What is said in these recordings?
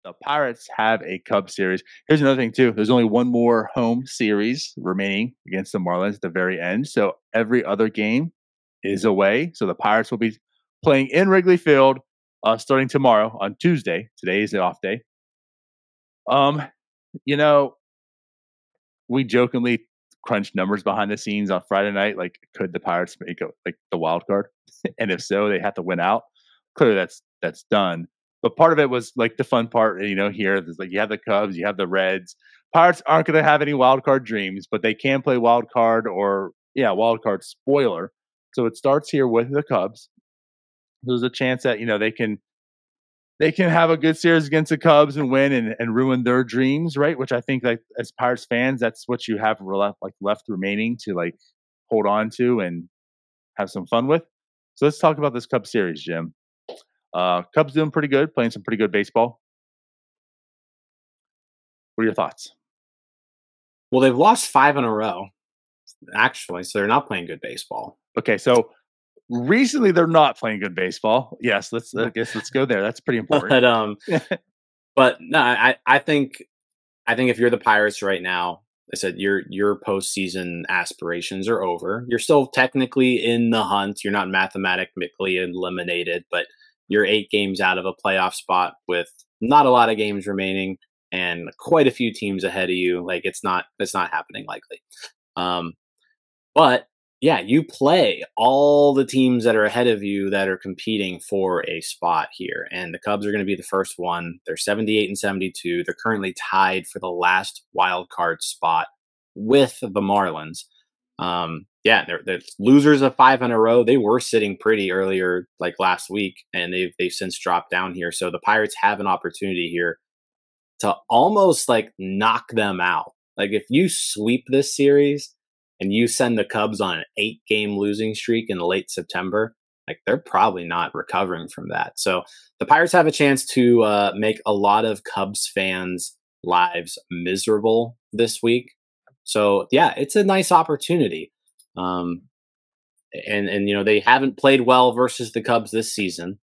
The Pirates have a Cubs series. Here's another thing too. There's only one more home series remaining against the Marlins at the very end. So every other game is away. So the Pirates will be playing in Wrigley Field starting tomorrow on Tuesday. Today is the off day. Um, you know, we jokingly crunched numbers behind the scenes on Friday night. Like, could the Pirates make like the wild card? And if so, they have to win out. Clearly, that's done. But part of it was like the fun part. Here there's like you have the Cubs, you have the Reds. Pirates aren't going to have any wild card dreams, but they can play wild card or wild card spoiler. So it starts here with the Cubs. There's a chance that they can have a good series against the Cubs and win and ruin their dreams, right? Which I think, like, as Pirates fans, that's what you have left remaining to like hold on to and have some fun with. So let's talk about this Cubs series, Jim. Cubs doing pretty good, playing some pretty good baseball. What are your thoughts? Well, they've lost 5 in a row, actually, so they're not playing good baseball. Okay, so recently they're not playing good baseball. Yes, let's go there. That's pretty important. But no, I think if you're the Pirates right now, I said your postseason aspirations are over. You're still technically in the hunt. You're not mathematically eliminated, but you're 8 games out of a playoff spot with not a lot of games remaining and quite a few teams ahead of you. Like it's not happening likely. But yeah, you play all the teams that are ahead of you that are competing for a spot here. And the Cubs are going to be the first one. They're 78 and 72. They're currently tied for the last wild card spot with the Marlins. They're losers of 5 in a row. They were sitting pretty earlier, like last week, and they've since dropped down here. So the Pirates have an opportunity here to almost like knock them out. Like if you sweep this series and you send the Cubs on an 8-game losing streak in late September, like they're probably not recovering from that. So the Pirates have a chance to make a lot of Cubs fans' lives miserable this week. So yeah, it's a nice opportunity. And they haven't played well versus the Cubs this season.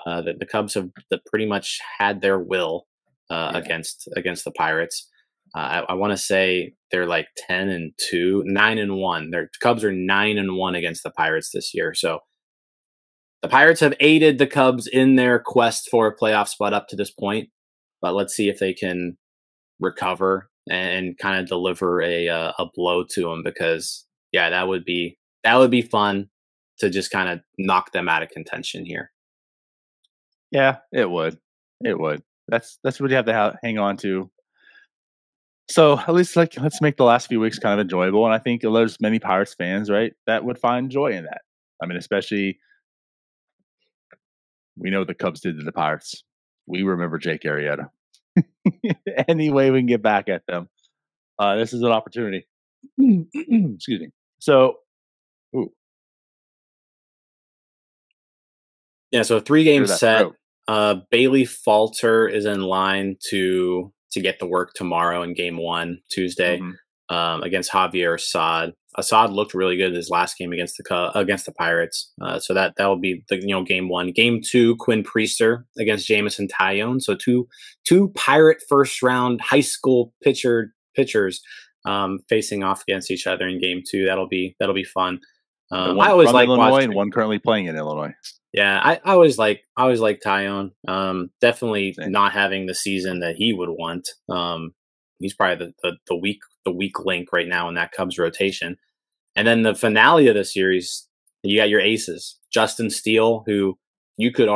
The Cubs have pretty much had their will against the Pirates. I want to say they're like 10-2, 9-1. Their Cubs are 9-1 against the Pirates this year. So the Pirates have aided the Cubs in their quest for a playoff spot up to this point. But let's see if they can recover and kind of deliver a blow to them, because that would be fun to just kind of knock them out of contention here. Yeah, it would. That's what you have to hang on to. So at least let's make the last few weeks kind of enjoyable, and I think there's many Pirates fans, right, that would find joy in that. I mean, especially we know what the Cubs did to the Pirates. We remember Jake Arrieta. Any way we can get back at them, this is an opportunity. Excuse me. So, so 3-game set. Bailey Falter is in line to get the work tomorrow in Game 1 Tuesday against Javier Assad. Assad looked really good in his last game against the Pirates. So that will be the Game 1. Game 2, Quinn Priester against Jamison Tyone. So two Pirate first round high school pitchers facing off against each other in Game 2. That'll be fun. I always like Illinois and one currently playing in Illinois. Yeah, I always like Tyone. Definitely not having the season that he would want. He's probably the weak link right now in that Cubs rotation. And then the finale of the series, you got your aces, Justin Steele, who you could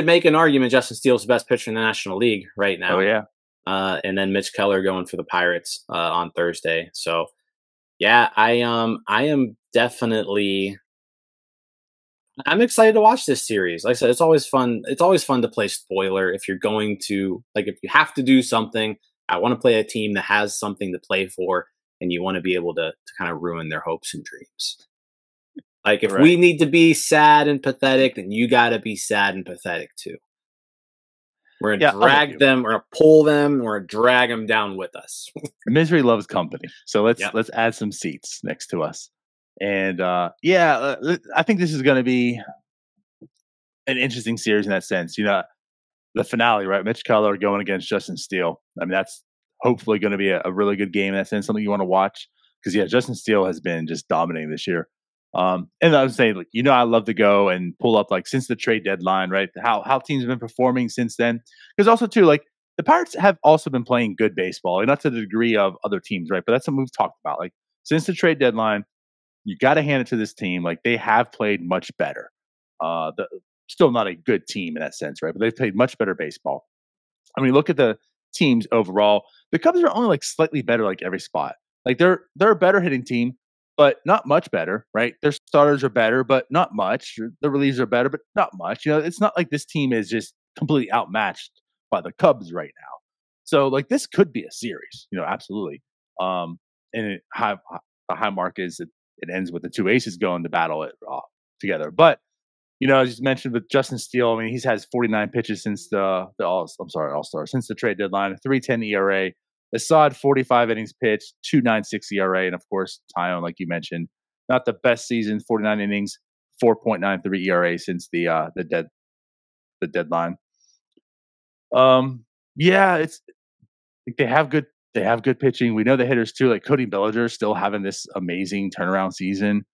make an argument Justin Steele's the best pitcher in the National League right now. Oh yeah. And then Mitch Keller going for the Pirates on Thursday. So yeah, I am definitely. I'm excited to watch this series. Like I said, it's always fun. It's always fun to play spoiler if you're going to, if you have to do something. I want to play a team that has something to play for, and you want to be able to kind of ruin their hopes and dreams. Like if we need to be sad and pathetic, then you got to be sad and pathetic too. We're going to drag them, we're going to pull them, we're going to drag them down with us. Misery loves company. So let's add some seats next to us. And I think this is going to be an interesting series in that sense. The finale, right? Mitch Keller going against Justin Steele. I mean, that's hopefully going to be a really good game in that sense, something you want to watch because yeah, Justin Steele has been just dominating this year. And I was saying, like, I love to go and pull up like since the trade deadline, right? How teams have been performing since then. Because also too, like the Pirates have also been playing good baseball, and not to the degree of other teams, right? But that's something we've talked about. Like since the trade deadline, you got to hand it to this team. Like they have played much better. Still not a good team in that sense, right? But they've played much better baseball. I mean, look at the teams overall. The Cubs are only like slightly better, like every spot. Like they're a better hitting team, but not much better, right? Their starters are better, but not much. The relievers are better, but not much. It's not like this team is just completely outmatched by the Cubs right now. So like this could be a series, absolutely. And the high mark is it ends with the two aces going to battle it together. But as you mentioned with Justin Steele, I mean, he's has 49 pitches since All-Star, since the trade deadline, a 3.10 ERA, a solid 45 innings pitched, 2.96 ERA, and of course, Tyone, like you mentioned, not the best season, 49 innings, 4.93 ERA since the deadline. Yeah, it's they have good pitching. We know the hitters too, like Cody Bellinger still having this amazing turnaround season.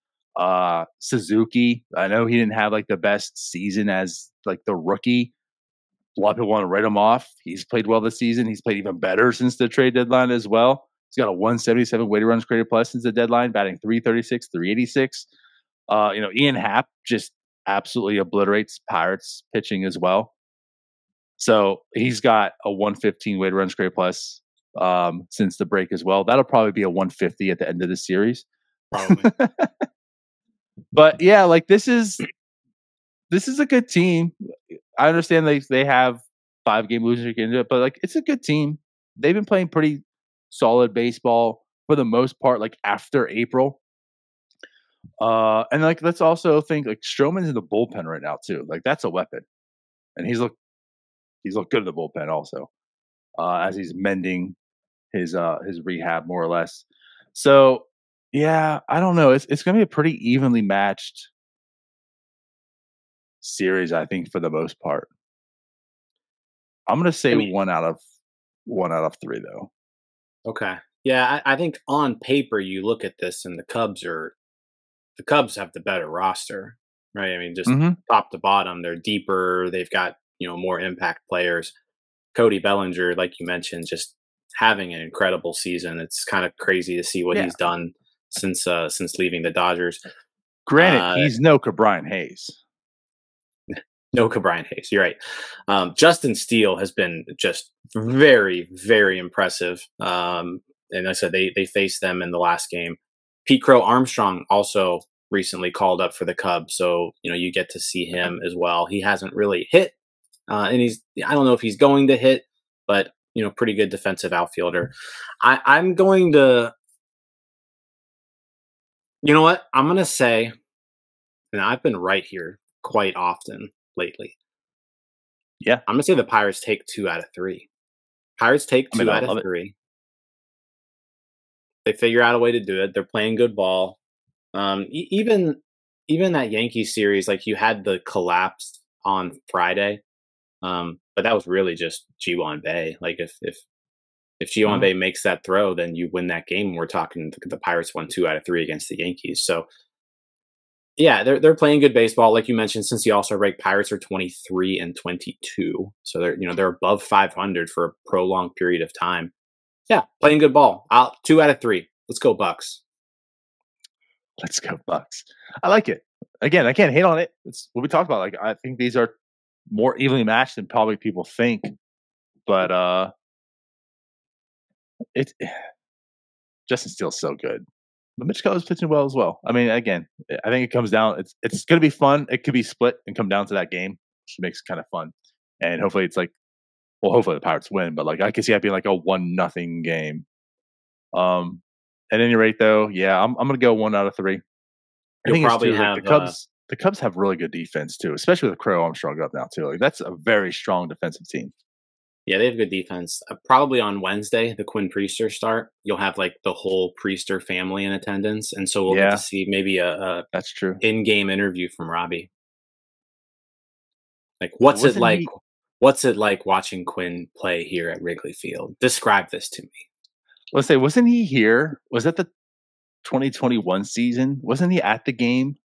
Suzuki, I know he didn't have like the best season as like the rookie. A lot of people want to write him off. He's played well this season. He's played even better since the trade deadline as well. He's got a 177 weighted runs created plus since the deadline, batting 336, 386. Ian Happ just absolutely obliterates Pirates pitching as well. So he's got a 115 weighted runs created plus since the break as well. That'll probably be a 150 at the end of the series. Probably. But yeah, like this is a good team. I understand they have 5-game losing streak into it, but like it's a good team. They've been playing pretty solid baseball for the most part, like after April. And like let's also think like Stroman's in the bullpen right now too. Like that's a weapon, and he's looked good in the bullpen also, as he's mending his rehab more or less. So yeah, I don't know. It's going to be a pretty evenly matched series, I think, for the most part. I'm going to say one out of 3, though. Okay. Yeah, I think on paper you look at this and the Cubs have the better roster, right? I mean, just top to bottom, they're deeper. They've got more impact players. Cody Bellinger, like you mentioned, just having an incredible season. It's kind of crazy to see what he's done since leaving the Dodgers. Granted, he's no Brian Hayes. No Brian Hayes. You're right. Justin Steele has been just very, very impressive. And like I said, they faced them in the last game. Pete Crow Armstrong also recently called up for the Cubs, so you get to see him as well. He hasn't really hit, and I don't know if he's going to hit, but pretty good defensive outfielder. I'm going to, you know what? I'm going to say, and I've been right here quite often lately. Yeah. I'm going to say the Pirates take 2 out of 3. Pirates take 2 out of 3. They figure out a way to do it. They're playing good ball. Even that Yankees series, like you had the collapse on Friday, but that was really just Ji-Hwan Bae. Like if Ji-Hwan Bae makes that throw, then you win that game. We're talking the Pirates won 2 out of 3 against the Yankees. So yeah, they're playing good baseball. Like you mentioned, since the All-Star break, Pirates are 23-22. So they're above 500 for a prolonged period of time. Yeah, playing good ball. 2 out of 3. Let's go Bucks. Let's go Bucks. I like it. Again, I can't hate on it. It's what we talked about. Like I think these are more evenly matched than probably people think. But it's Justin Steele's so good. But Mitch Keller's pitching well as well. I mean, again, I think it comes down. It's going to be fun. It could be split and come down to that game, which makes it kind of fun. And hopefully, it's like, well, hopefully the Pirates win. But like, I can see that being like a 1-0 game. At any rate, though, yeah, I'm going to go 1 out of 3. I think probably it's true. Like the Cubs have really good defense too, especially with Crow Armstrong up now too. Like that's a very strong defensive team. Yeah, they have good defense. Probably on Wednesday, the Quinn Priester start, you'll have like the whole Priester family in attendance, and so we'll get to see maybe a that's true in-game interview from Robbie. Like, But wasn't he? What's it like watching Quinn play here at Wrigley Field? Describe this to me. Let's say, wasn't he here? Was that the 2021 season? Wasn't he at the game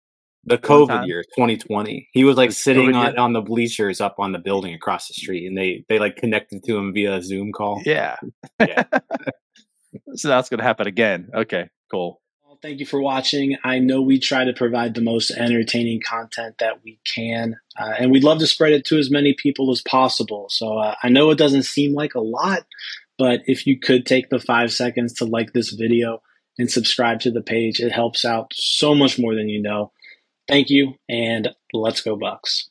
The one COVID time? year, 2020. He was like This sitting COVID year? on the bleachers up on the building across the street, and they like connected to him via a Zoom call. Yeah. Yeah. So that's gonna happen again. Okay, cool. Well, thank you for watching. I know we try to provide the most entertaining content that we can, and we'd love to spread it to as many people as possible. So I know it doesn't seem like a lot, but if you could take the 5 seconds to like this video and subscribe to the page, it helps out so much more than you know. Thank you, and let's go Bucks.